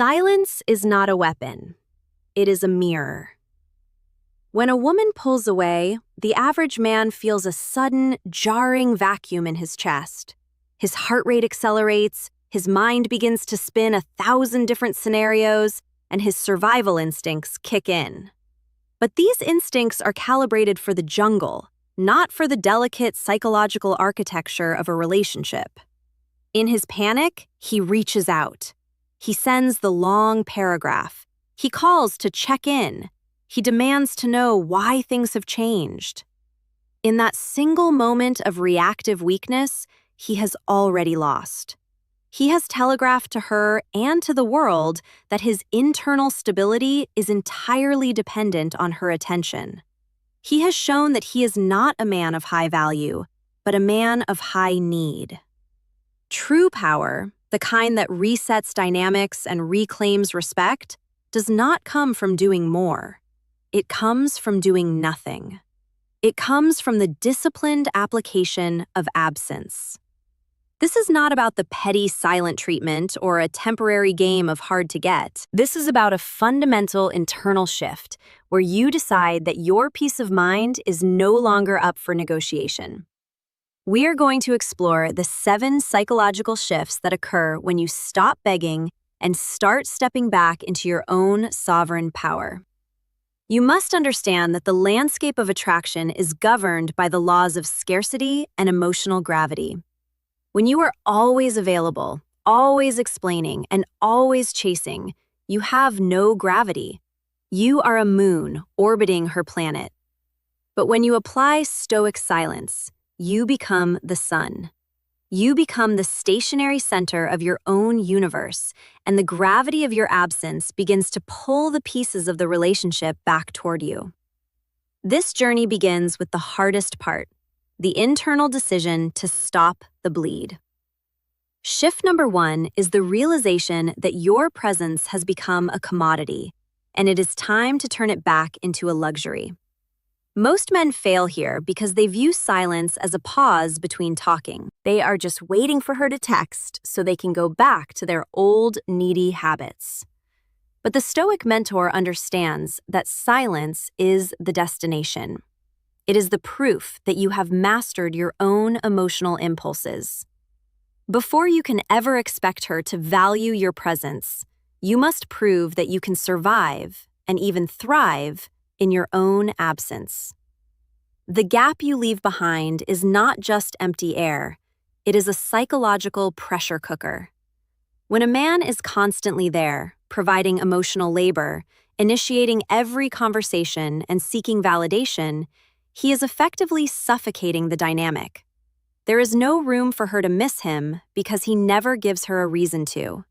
Silence is not a weapon. It is a mirror. When a woman pulls away, the average man feels a sudden, jarring vacuum in his chest. His heart rate accelerates, his mind begins to spin 1,000 different scenarios, and his survival instincts kick in. But these instincts are calibrated for the jungle, not for the delicate psychological architecture of a relationship. In his panic, he reaches out. He sends the long paragraph. He calls to check in. He demands to know why things have changed. In that single moment of reactive weakness, he has already lost. He has telegraphed to her and to the world that his internal stability is entirely dependent on her attention. He has shown that he is not a man of high value, but a man of high need. True power, the kind that resets dynamics and reclaims respect, does not come from doing more. It comes from doing nothing. It comes from the disciplined application of absence. This is not about the petty silent treatment or a temporary game of hard to get. This is about a fundamental internal shift where you decide that your peace of mind is no longer up for negotiation. We are going to explore the 7 psychological shifts that occur when you stop begging and start stepping back into your own sovereign power. You must understand that the landscape of attraction is governed by the laws of scarcity and emotional gravity. When you are always available, always explaining, and always chasing, you have no gravity. You are a moon orbiting her planet. But when you apply stoic silence, you become the sun. You become the stationary center of your own universe, and the gravity of your absence begins to pull the pieces of the relationship back toward you. This journey begins with the hardest part, the internal decision to stop the bleed. Shift number 1 is the realization that your presence has become a commodity, and it is time to turn it back into a luxury. Most men fail here because they view silence as a pause between talking. They are just waiting for her to text so they can go back to their old, needy habits. But the Stoic mentor understands that silence is the destination. It is the proof that you have mastered your own emotional impulses. Before you can ever expect her to value your presence, you must prove that you can survive and even thrive in your own absence. The gap you leave behind is not just empty air, it is a psychological pressure cooker. When a man is constantly there, providing emotional labor, initiating every conversation and seeking validation, he is effectively suffocating the dynamic. There is no room for her to miss him because he never gives her a reason to.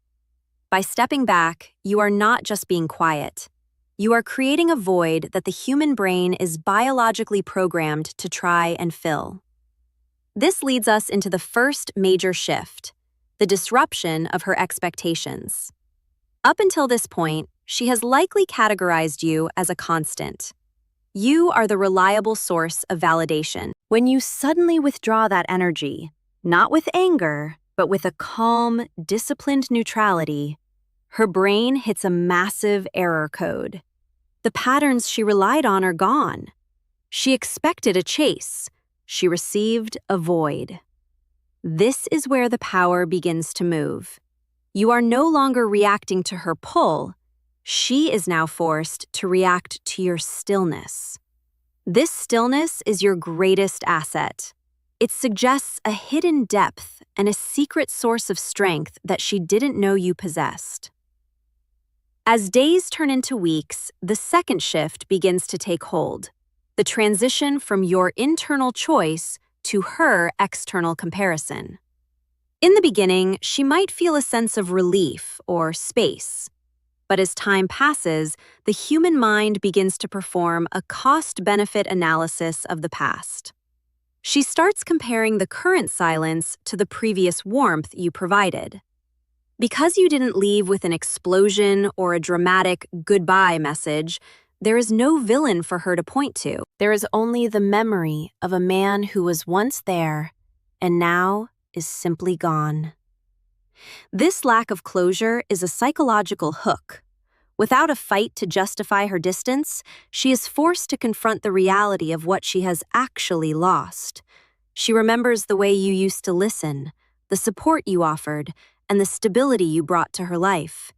By stepping back, you are not just being quiet. You are creating a void that the human brain is biologically programmed to try and fill. This leads us into the first major shift, the disruption of her expectations. Up until this point, she has likely categorized you as a constant. You are the reliable source of validation. When you suddenly withdraw that energy, not with anger, but with a calm, disciplined neutrality, her brain hits a massive error code. The patterns she relied on are gone. She expected a chase. She received a void. This is where the power begins to move. You are no longer reacting to her pull. She is now forced to react to your stillness. This stillness is your greatest asset. It suggests a hidden depth and a secret source of strength that she didn't know you possessed. As days turn into weeks, the second shift begins to take hold, the transition from your internal choice to her external comparison. In the beginning, she might feel a sense of relief or space. But as time passes, the human mind begins to perform a cost-benefit analysis of the past. She starts comparing the current silence to the previous warmth you provided. Because you didn't leave with an explosion or a dramatic goodbye message, there is no villain for her to point to. There is only the memory of a man who was once there and now is simply gone. This lack of closure is a psychological hook. Without a fight to justify her distance, she is forced to confront the reality of what she has actually lost. She remembers the way you used to listen, the support you offered, and the stability you brought to her life.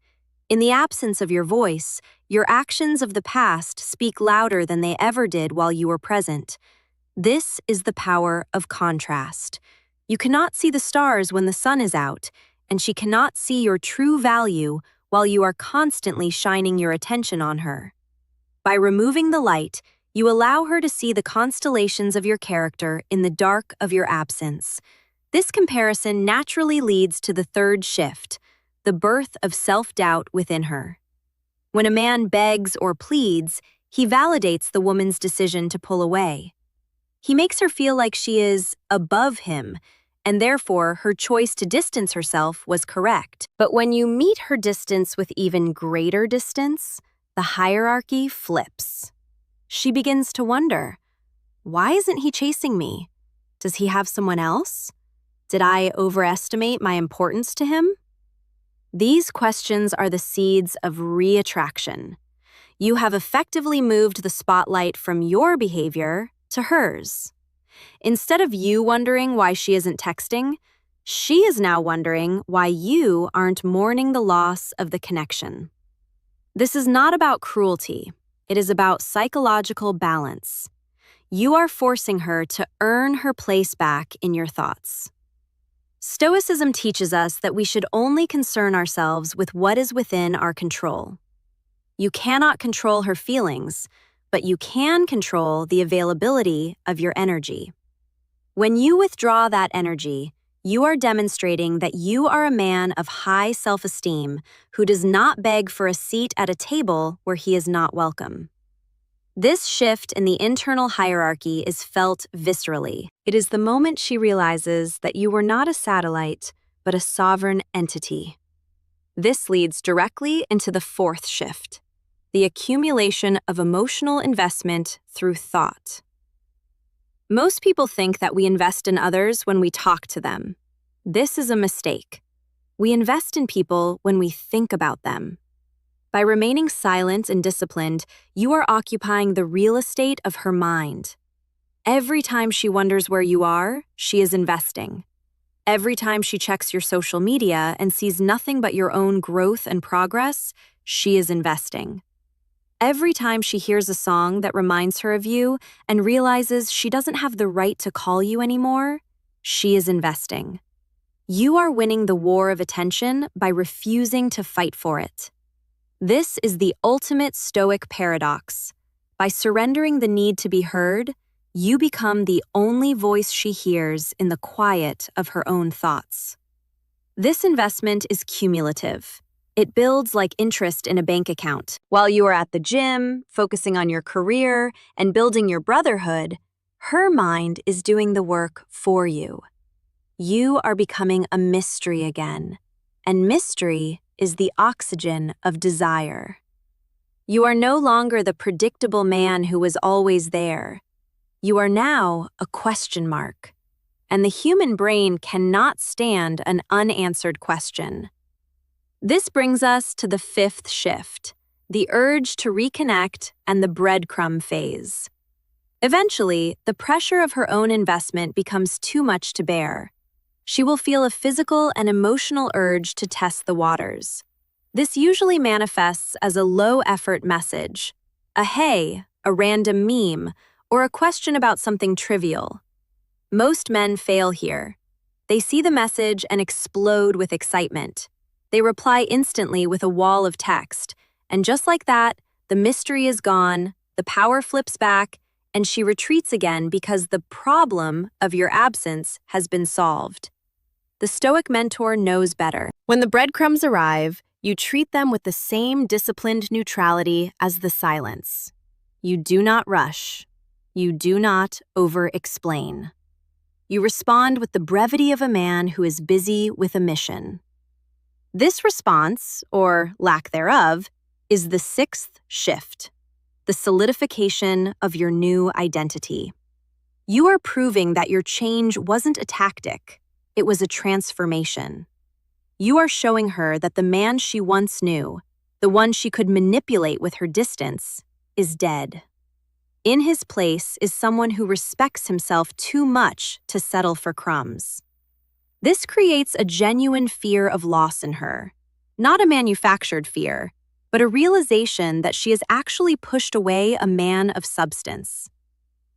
In the absence of your voice, your actions of the past speak louder than they ever did while you were present. This is the power of contrast. You cannot see the stars when the sun is out, and she cannot see your true value while you are constantly shining your attention on her. By removing the light, you allow her to see the constellations of your character in the dark of your absence. This comparison naturally leads to the third shift, the birth of self-doubt within her. When a man begs or pleads, he validates the woman's decision to pull away. He makes her feel like she is above him, and therefore her choice to distance herself was correct. But when you meet her distance with even greater distance, the hierarchy flips. She begins to wonder, why isn't he chasing me? Does he have someone else? Did I overestimate my importance to him? These questions are the seeds of reattraction. You have effectively moved the spotlight from your behavior to hers. Instead of you wondering why she isn't texting, she is now wondering why you aren't mourning the loss of the connection. This is not about cruelty. It is about psychological balance. You are forcing her to earn her place back in your thoughts. Stoicism teaches us that we should only concern ourselves with what is within our control. You cannot control her feelings, but you can control the availability of your energy. When you withdraw that energy, you are demonstrating that you are a man of high self-esteem who does not beg for a seat at a table where he is not welcome. This shift in the internal hierarchy is felt viscerally. It is the moment she realizes that you were not a satellite, but a sovereign entity. This leads directly into the fourth shift, the accumulation of emotional investment through thought. Most people think that we invest in others when we talk to them. This is a mistake. We invest in people when we think about them. By remaining silent and disciplined, you are occupying the real estate of her mind. Every time she wonders where you are, she is investing. Every time she checks your social media and sees nothing but your own growth and progress, she is investing. Every time she hears a song that reminds her of you and realizes she doesn't have the right to call you anymore, she is investing. You are winning the war of attention by refusing to fight for it. This is the ultimate Stoic paradox. By surrendering the need to be heard, you become the only voice she hears in the quiet of her own thoughts. This investment is cumulative. It builds like interest in a bank account. While you are at the gym, focusing on your career, and building your brotherhood, her mind is doing the work for you. You are becoming a mystery again, and mystery is the oxygen of desire. You are no longer the predictable man who was always there. You are now a question mark, and the human brain cannot stand an unanswered question. This brings us to the fifth shift, the urge to reconnect and the breadcrumb phase. Eventually, the pressure of her own investment becomes too much to bear. She will feel a physical and emotional urge to test the waters. This usually manifests as a low-effort message, a hey, a random meme, or a question about something trivial. Most men fail here. They see the message and explode with excitement. They reply instantly with a wall of text, and just like that, the mystery is gone, the power flips back, and she retreats again because the problem of your absence has been solved. The Stoic mentor knows better. When the breadcrumbs arrive, you treat them with the same disciplined neutrality as the silence. You do not rush. You do not over-explain. You respond with the brevity of a man who is busy with a mission. This response, or lack thereof, is the sixth shift, the solidification of your new identity. You are proving that your change wasn't a tactic, it was a transformation. You are showing her that the man she once knew, the one she could manipulate with her distance, is dead. In his place is someone who respects himself too much to settle for crumbs. This creates a genuine fear of loss in her, not a manufactured fear, but a realization that she has actually pushed away a man of substance.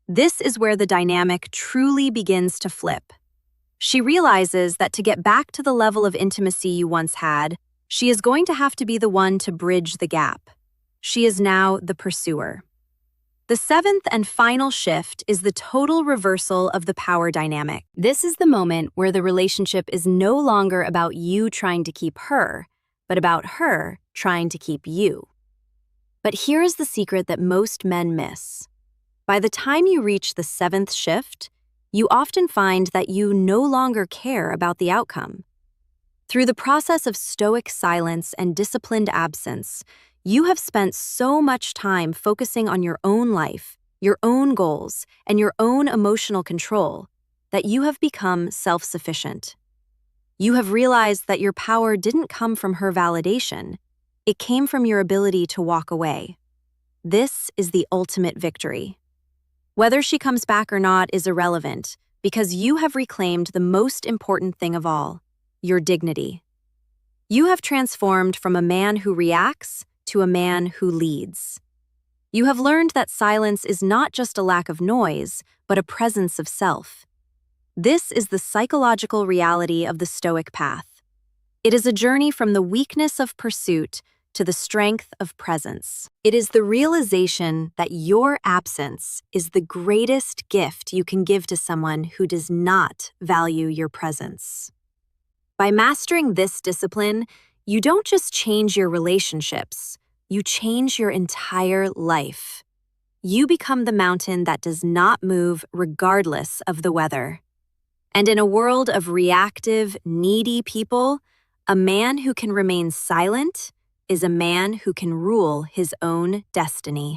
This is where the dynamic truly begins to flip. She realizes that to get back to the level of intimacy you once had, she is going to have to be the one to bridge the gap. She is now the pursuer. The seventh and final shift is the total reversal of the power dynamic. This is the moment where the relationship is no longer about you trying to keep her, but about her trying to keep you. But here is the secret that most men miss. By the time you reach the seventh shift, you often find that you no longer care about the outcome. Through the process of stoic silence and disciplined absence, you have spent so much time focusing on your own life, your own goals, and your own emotional control that you have become self-sufficient. You have realized that your power didn't come from her validation, it came from your ability to walk away. This is the ultimate victory. Whether she comes back or not is irrelevant, because you have reclaimed the most important thing of all, your dignity. You have transformed from a man who reacts to a man who leads. You have learned that silence is not just a lack of noise, but a presence of self. This is the psychological reality of the Stoic path. It is a journey from the weakness of pursuit to the strength of presence. It is the realization that your absence is the greatest gift you can give to someone who does not value your presence. By mastering this discipline, you don't just change your relationships, you change your entire life. You become the mountain that does not move regardless of the weather. And in a world of reactive, needy people, a man who can remain silent is a man who can rule his own destiny.